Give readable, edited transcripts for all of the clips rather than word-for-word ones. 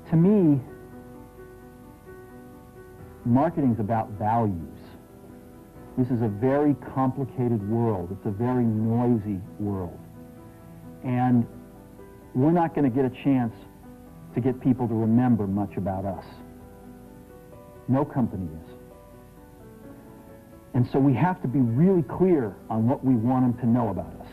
To me, marketing's about values. This is a very complicated world. It's a very noisy world. And we're not going to get a chance to get people to remember much about us. No company is. And so we have to be really clear on what we want them to know about us.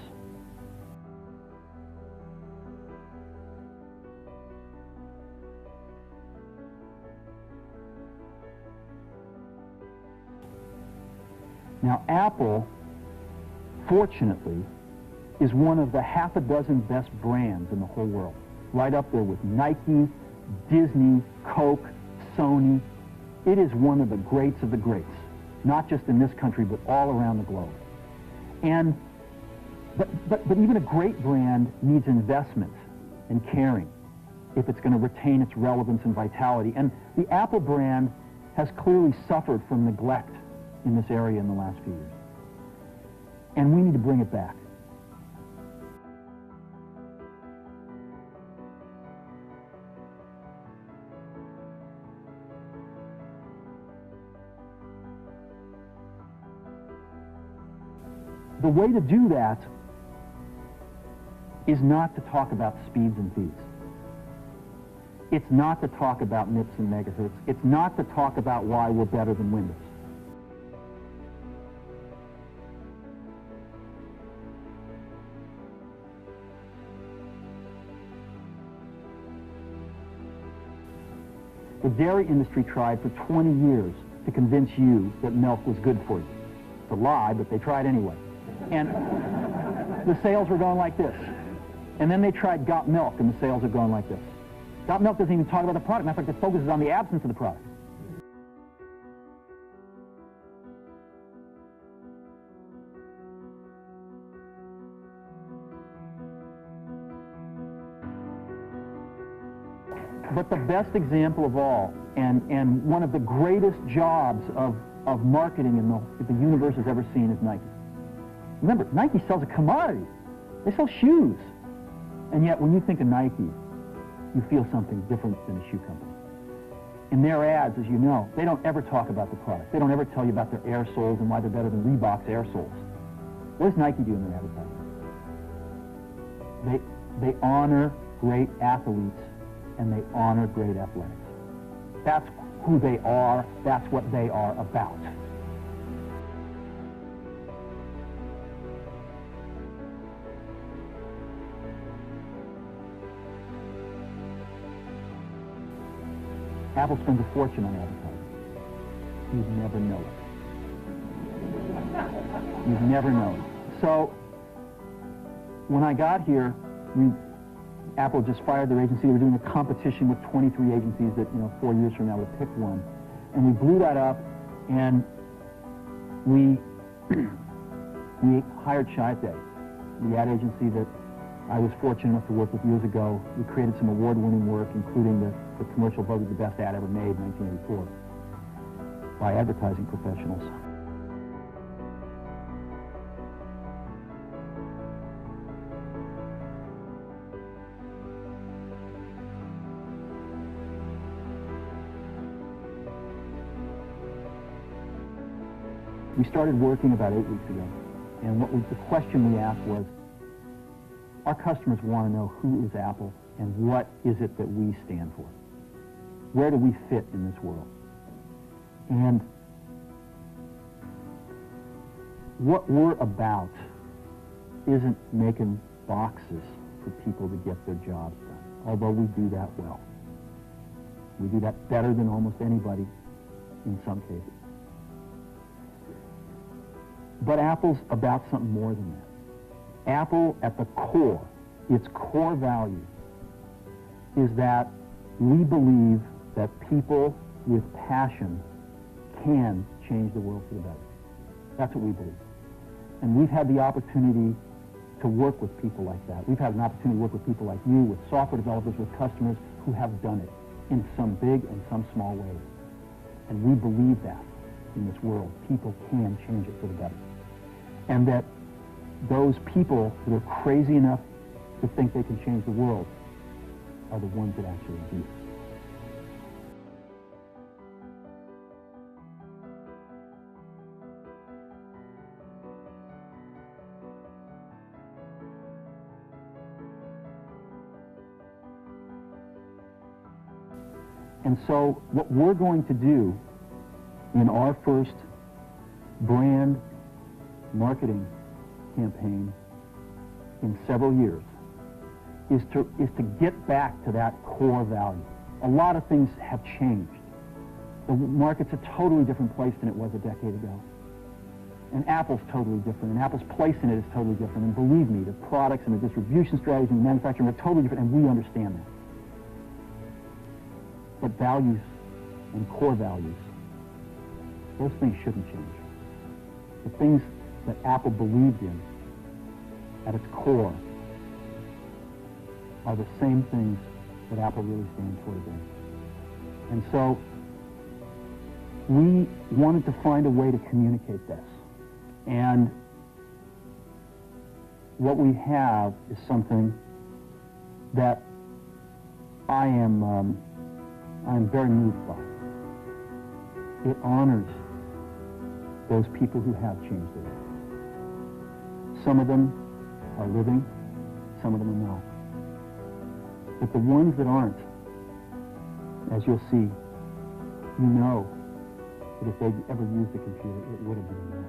Now, Apple, fortunately, is one of the half a dozen best brands in the whole world. Right up there with Nike, Disney, Coke, Sony. It is one of the greats of the greats, not just in this country, but all around the globe. And, but even a great brand needs investment and caring if it's going to retain its relevance and vitality. And the Apple brand has clearly suffered from neglect in this area in the last few years. And we need to bring it back. The way to do that is not to talk about speeds and feeds. It's not to talk about MIPS and megahertz. It's not to talk about why we're better than Windows. The dairy industry tried for 20 years to convince you that milk was good for you. It's a lie, but they tried anyway. And the sales were going like this. And then they tried Got Milk, and the sales are going like this. Got Milk doesn't even talk about the product. Matter of fact, it focuses on the absence of the product. But the best example of all, and one of the greatest jobs of marketing the universe has ever seen is Nike. Remember, Nike sells a commodity. They sell shoes. And yet, when you think of Nike, you feel something different than a shoe company. In their ads, as you know, they don't ever talk about the product. They don't ever tell you about their air soles and why they're better than Reebok's air soles. What does Nike do in their advertising? They honor great athletes, and they honor great athletics. That's who they are. That's what they are about. Apple spends a fortune on advertising. You'd never know it. You'd never know it. So, when I got here, Apple just fired their agency. They were doing a competition with 23 agencies that, 4 years from now would pick one. And we blew that up, and we hired Chiat, the ad agency that I was fortunate enough to work with years ago. We created some award-winning work, including the commercial voted the best ad ever made in 1984 by advertising professionals. We started working about 8 weeks ago, and the question we asked was, our customers want to know who is Apple and what is it that we stand for. Where do we fit in this world? And what we're about isn't making boxes for people to get their jobs done, although we do that well. We do that better than almost anybody in some cases. But Apple's about something more than that. Apple, at the core, its core value, is that we believe that people with passion can change the world for the better. That's what we believe. And we've had the opportunity to work with people like that. We've had an opportunity to work with people like you, with software developers, with customers who have done it in some big and some small ways. And we believe that in this world, people can change it for the better. And that those people that are crazy enough to think they can change the world are the ones that actually do it. And so what we're going to do in our first brand marketing campaign in several years is to get back to that core value. A lot of things have changed. The market's a totally different place than it was a decade ago. And Apple's totally different, and Apple's place in it is totally different. And believe me, the products and the distribution strategies and the manufacturing are totally different, and we understand that. But values and core values, those things shouldn't change. The things that Apple believed in at its core are the same things that Apple really stands for today. And so we wanted to find a way to communicate this. And what we have is something that I am very moved by. It honors those people who have changed their lives. Some of them are living, some of them are not. But the ones that aren't, as you'll see, you know that if they'd ever used a computer, it would have been that.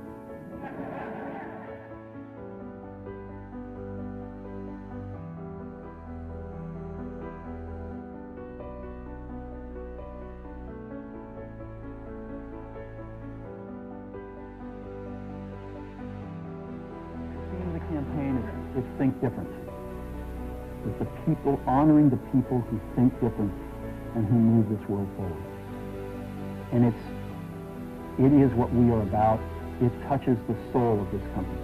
Campaign is Think Different. It's the people, honoring the people who think different and who move this world forward. And it is what we are about. It touches the soul of this company.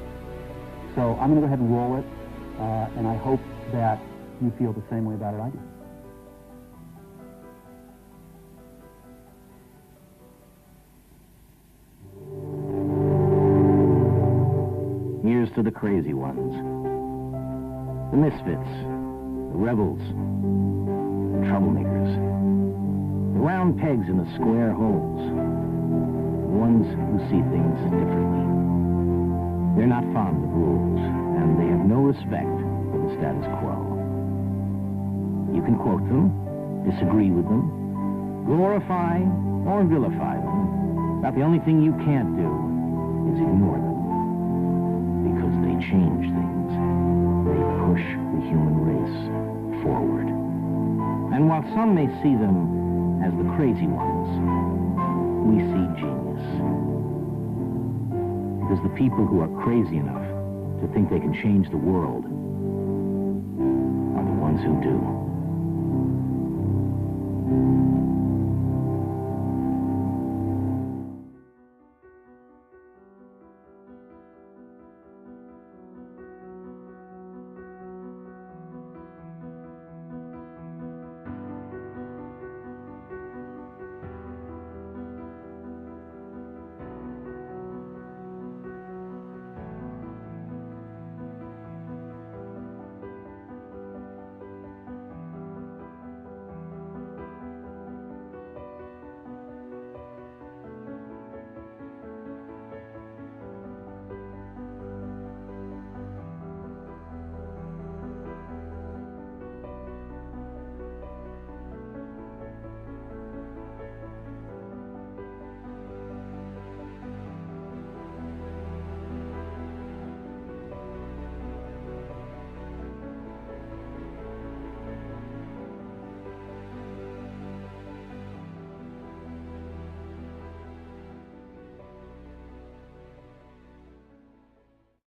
So I'm going to go ahead and roll it, and I hope that you feel the same way about it I do. Here's to the crazy ones, the misfits, the rebels, the troublemakers, the round pegs in the square holes, the ones who see things differently. They're not fond of rules, and they have no respect for the status quo. You can quote them, disagree with them, glorify or vilify them, but the only thing you can't do is ignore them. Because they change things. They push the human race forward. And while some may see them as the crazy ones, we see genius. Because the people who are crazy enough to think they can change the world are the ones who do.